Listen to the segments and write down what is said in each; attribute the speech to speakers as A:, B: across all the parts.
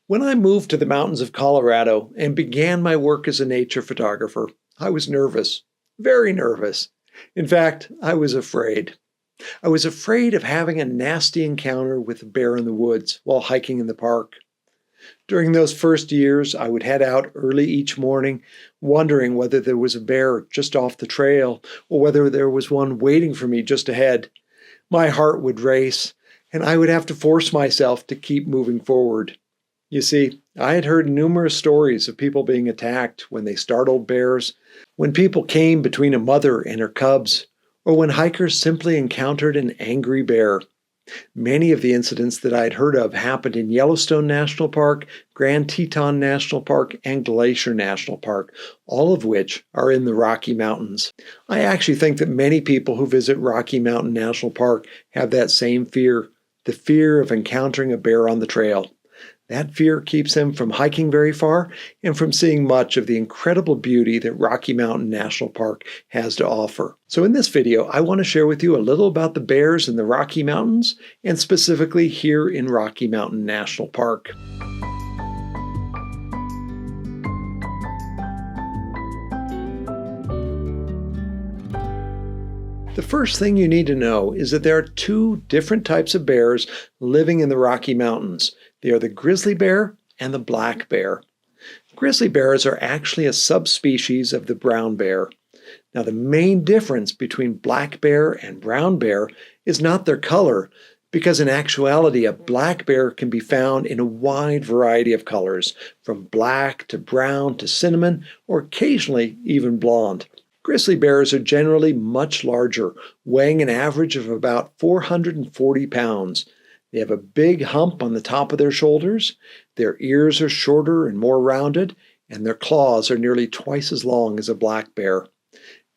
A: When I moved to the mountains of Colorado and began my work as a nature photographer, I was nervous, very nervous. In fact, I was afraid. I was afraid of having a nasty encounter with a bear in the woods while hiking in the park. During those first years, I would head out early each morning, wondering whether there was a bear just off the trail or whether there was one waiting for me just ahead. My heart would race, and I would have to force myself to keep moving forward. You see, I had heard numerous stories of people being attacked when they startled bears, when people came between a mother and her cubs, or when hikers simply encountered an angry bear. Many of the incidents that I had heard of happened in Yellowstone National Park, Grand Teton National Park, and Glacier National Park, all of which are in the Rocky Mountains. I actually think that many people who visit Rocky Mountain National Park have that same fear, the fear of encountering a bear on the trail. That fear keeps them from hiking very far and from seeing much of the incredible beauty that Rocky Mountain National Park has to offer. So in this video, I want to share with you a little about the bears in the Rocky Mountains, and specifically here in Rocky Mountain National Park. The first thing you need to know is that there are two different types of bears living in the Rocky Mountains. They are the grizzly bear and the black bear. Grizzly bears are actually a subspecies of the brown bear. Now, the main difference between black bear and brown bear is not their color, because in actuality, a black bear can be found in a wide variety of colors, from black to brown to cinnamon, or occasionally even blonde. Grizzly bears are generally much larger, weighing an average of about 440 pounds. They have a big hump on the top of their shoulders, their ears are shorter and more rounded, and their claws are nearly twice as long as a black bear.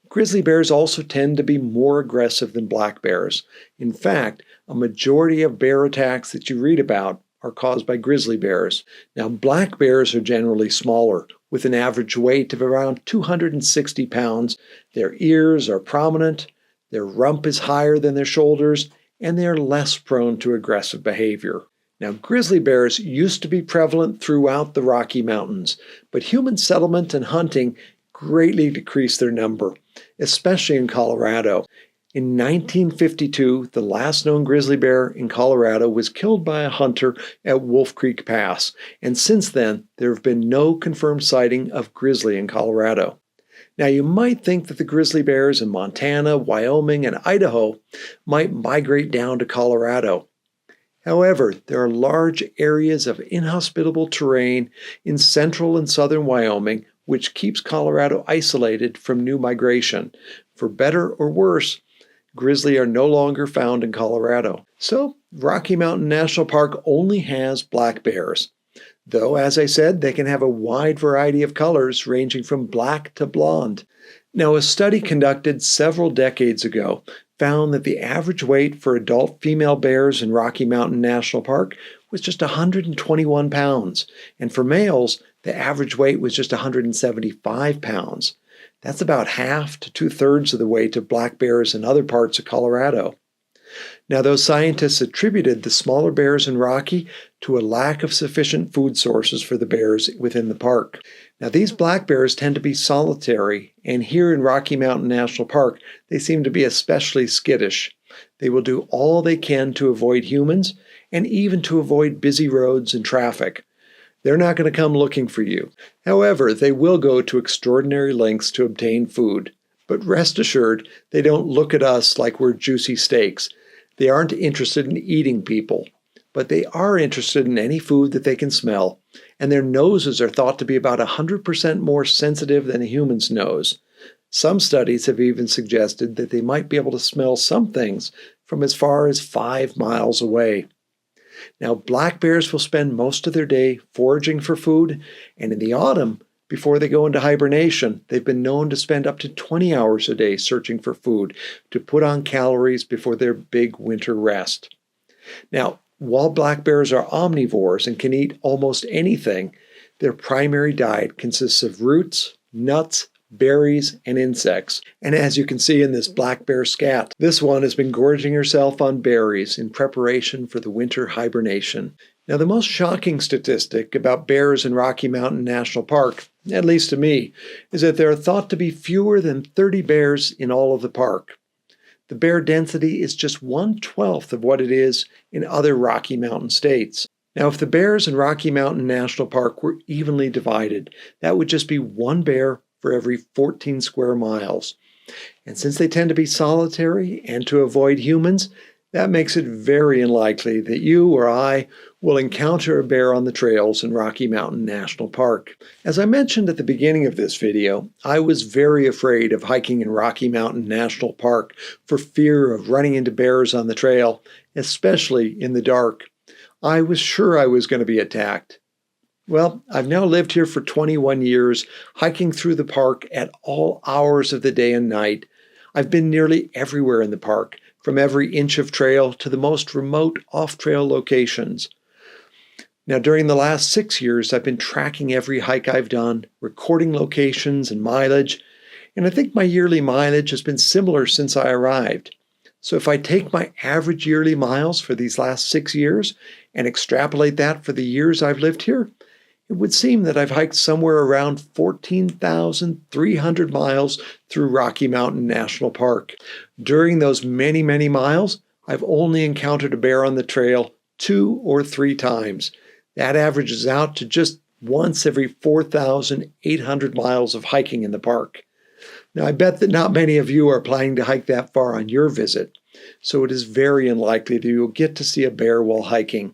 A: Grizzly bears also tend to be more aggressive than black bears. In fact, a majority of bear attacks that you read about are caused by grizzly bears. Now, black bears are generally smaller, with an average weight of around 260 pounds. Their ears are prominent, their rump is higher than their shoulders, and they are less prone to aggressive behavior. Now, grizzly bears used to be prevalent throughout the Rocky Mountains, but human settlement and hunting greatly decreased their number, especially in Colorado. In 1952, the last known grizzly bear in Colorado was killed by a hunter at Wolf Creek Pass, and since then, there have been no confirmed sighting of grizzly in Colorado. Now, you might think that the grizzly bears in Montana, Wyoming, and Idaho might migrate down to Colorado. However, there are large areas of inhospitable terrain in central and southern Wyoming, which keeps Colorado isolated from new migration. For better or worse, grizzly are no longer found in Colorado. So, Rocky Mountain National Park only has black bears. Though, as I said, they can have a wide variety of colors ranging from black to blonde. Now, a study conducted several decades ago found that the average weight for adult female bears in Rocky Mountain National Park was just 121 pounds, and for males, the average weight was just 175 pounds. That's about half to two-thirds of the weight of black bears in other parts of Colorado. Now, those scientists attributed the smaller bears in Rocky to a lack of sufficient food sources for the bears within the park. Now, these black bears tend to be solitary, and here in Rocky Mountain National Park, they seem to be especially skittish. They will do all they can to avoid humans, and even to avoid busy roads and traffic. They're not going to come looking for you. However, they will go to extraordinary lengths to obtain food. But rest assured, they don't look at us like we're juicy steaks. They aren't interested in eating people, but they are interested in any food that they can smell, and their noses are thought to be about 100% more sensitive than a human's nose. Some studies have even suggested that they might be able to smell some things from as far as 5 miles away. Now, black bears will spend most of their day foraging for food, and in the autumn, before they go into hibernation, they've been known to spend up to 20 hours a day searching for food to put on calories before their big winter rest. Now, while black bears are omnivores and can eat almost anything, their primary diet consists of roots, nuts, berries, and insects. And as you can see in this black bear scat, this one has been gorging herself on berries in preparation for the winter hibernation. Now, the most shocking statistic about bears in Rocky Mountain National Park, at least to me, is that there are thought to be fewer than 30 bears in all of the park. The bear density is just 1/12 of what it is in other Rocky Mountain states. Now, if the bears in Rocky Mountain National Park were evenly divided, that would just be one bear for every 14 square miles. And since they tend to be solitary and to avoid humans, that makes it very unlikely that you or I will encounter a bear on the trails in Rocky Mountain National Park. As I mentioned at the beginning of this video, I was very afraid of hiking in Rocky Mountain National Park for fear of running into bears on the trail, especially in the dark. I was sure I was going to be attacked. Well, I've now lived here for 21 years, hiking through the park at all hours of the day and night. I've been nearly everywhere in the park, from every inch of trail to the most remote off-trail locations. Now, during the last 6 years, I've been tracking every hike I've done, recording locations and mileage, and I think my yearly mileage has been similar since I arrived. So if I take my average yearly miles for these last 6 years and extrapolate that for the years I've lived here, it would seem that I've hiked somewhere around 14,300 miles through Rocky Mountain National Park. During those many, many miles, I've only encountered a bear on the trail 2 or 3 times. That averages out to just once every 4,800 miles of hiking in the park. Now, I bet that not many of you are planning to hike that far on your visit, so it is very unlikely that you'll get to see a bear while hiking.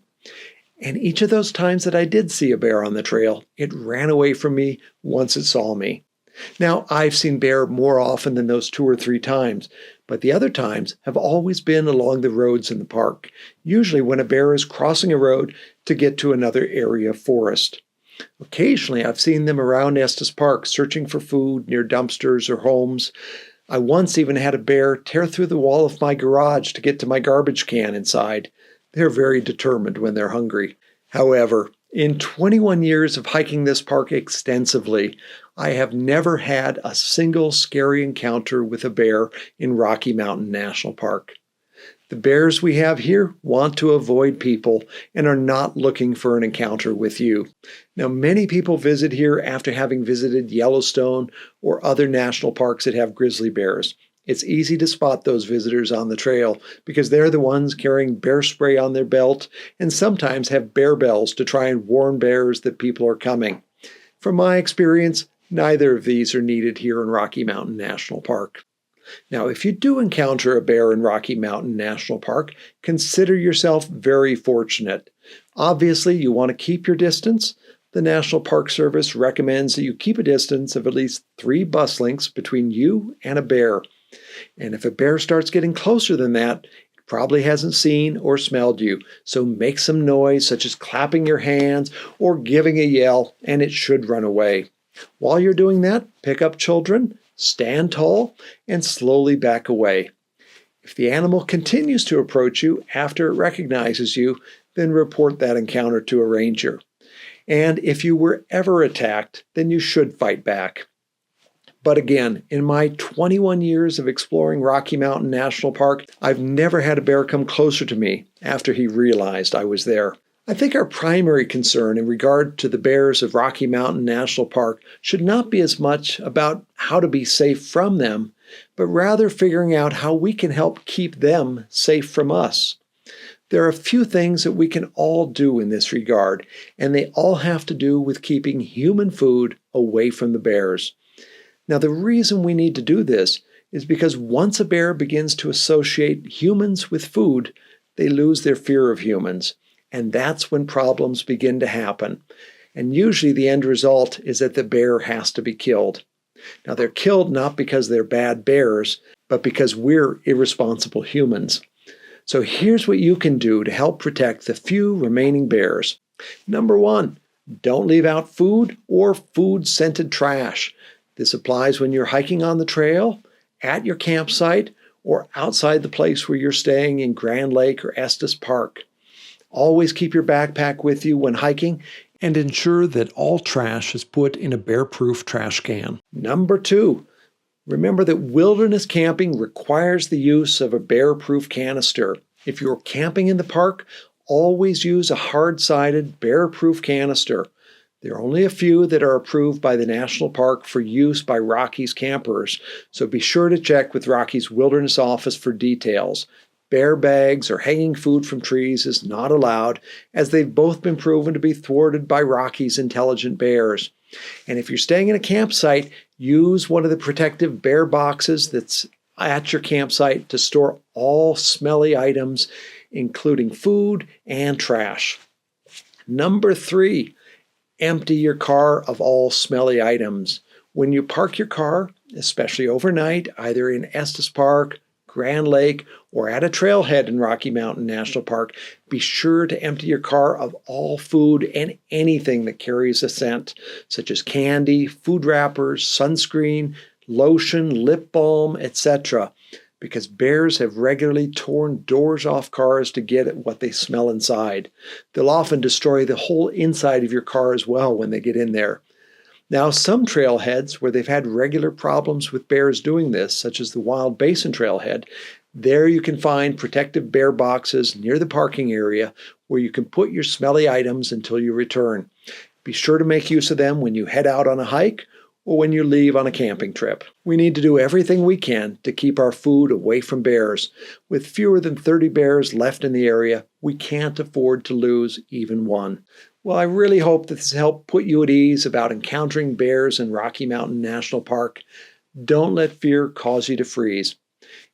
A: And each of those times that I did see a bear on the trail, it ran away from me once it saw me. Now, I've seen bear more often than those 2 or 3 times, but the other times have always been along the roads in the park, usually when a bear is crossing a road to get to another area of forest. Occasionally, I've seen them around Estes Park searching for food near dumpsters or homes. I once even had a bear tear through the wall of my garage to get to my garbage can inside. They're very determined when they're hungry. However, in 21 years of hiking this park extensively, I have never had a single scary encounter with a bear in Rocky Mountain National Park. The bears we have here want to avoid people and are not looking for an encounter with you. Now, many people visit here after having visited Yellowstone or other national parks that have grizzly bears. It's easy to spot those visitors on the trail because they're the ones carrying bear spray on their belt and sometimes have bear bells to try and warn bears that people are coming. From my experience, neither of these are needed here in Rocky Mountain National Park. Now, if you do encounter a bear in Rocky Mountain National Park, consider yourself very fortunate. Obviously, you want to keep your distance. The National Park Service recommends that you keep a distance of at least 3 bus lengths between you and a bear. And if a bear starts getting closer than that, it probably hasn't seen or smelled you. So make some noise, such as clapping your hands or giving a yell, and it should run away. While you're doing that, pick up children, stand tall, and slowly back away. If the animal continues to approach you after it recognizes you, then report that encounter to a ranger. And if you were ever attacked, then you should fight back. But again, in my 21 years of exploring Rocky Mountain National Park, I've never had a bear come closer to me after he realized I was there. I think our primary concern in regard to the bears of Rocky Mountain National Park should not be as much about how to be safe from them, but rather figuring out how we can help keep them safe from us. There are a few things that we can all do in this regard, and they all have to do with keeping human food away from the bears. Now, the reason we need to do this is because once a bear begins to associate humans with food, they lose their fear of humans. And that's when problems begin to happen. And usually the end result is that the bear has to be killed. Now, they're killed not because they're bad bears, but because we're irresponsible humans. So here's what you can do to help protect the few remaining bears. Number 1, don't leave out food or food-scented trash. This applies when you're hiking on the trail, at your campsite, or outside the place where you're staying in Grand Lake or Estes Park. Always keep your backpack with you when hiking and ensure that all trash is put in a bear-proof trash can. Number 2, remember that wilderness camping requires the use of a bear-proof canister. If you're camping in the park, always use a hard-sided, bear-proof canister. There are only a few that are approved by the National Park for use by Rockies campers, so be sure to check with Rockies Wilderness Office for details. Bear bags or hanging food from trees is not allowed, as they've both been proven to be thwarted by Rockies intelligent bears. And if you're staying in a campsite, use one of the protective bear boxes that's at your campsite to store all smelly items, including food and trash. Number 3, empty your car of all smelly items. When you park your car, especially overnight, either in Estes Park, Grand Lake, or at a trailhead in Rocky Mountain National Park, be sure to empty your car of all food and anything that carries a scent, such as candy, food wrappers, sunscreen, lotion, lip balm, etc., because bears have regularly torn doors off cars to get at what they smell inside. They'll often destroy the whole inside of your car as well when they get in there. Now, some trailheads where they've had regular problems with bears doing this, such as the Wild Basin Trailhead, there you can find protective bear boxes near the parking area where you can put your smelly items until you return. Be sure to make use of them when you head out on a hike or when you leave on a camping trip. We need to do everything we can to keep our food away from bears. With fewer than 30 bears left in the area, we can't afford to lose even one. Well, I really hope that this helped put you at ease about encountering bears in Rocky Mountain National Park. Don't let fear cause you to freeze.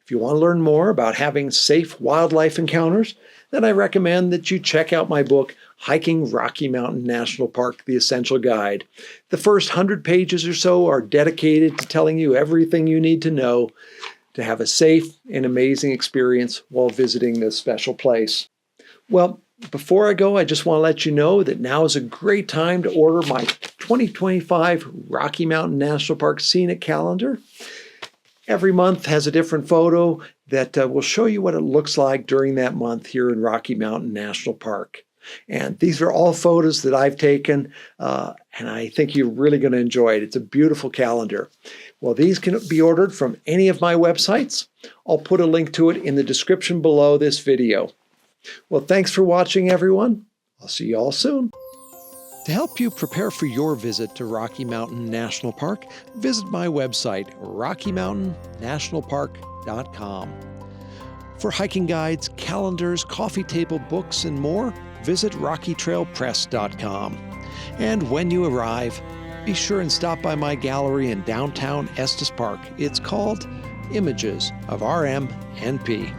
A: If you want to learn more about having safe wildlife encounters, then I recommend that you check out my book, Hiking Rocky Mountain National Park, The Essential Guide. The first 100 pages or so are dedicated to telling you everything you need to know to have a safe and amazing experience while visiting this special place. Well, before I go, I just want to let you know that now is a great time to order my 2025 Rocky Mountain National Park Scenic Calendar. Every month has a different photo that will show you what it looks like during that month here in Rocky Mountain National Park. And these are all photos that I've taken, and I think you're really going to enjoy it. It's a beautiful calendar. Well, these can be ordered from any of my websites. I'll put a link to it in the description below this video. Well, thanks for watching, everyone. I'll see you all soon. To help you prepare for your visit to Rocky Mountain National Park, visit my website, rockymountainnationalpark.com. For hiking guides, calendars, coffee table books, and more, visit rockytrailpress.com. And when you arrive, be sure and stop by my gallery in downtown Estes Park. It's called Images of RMNP.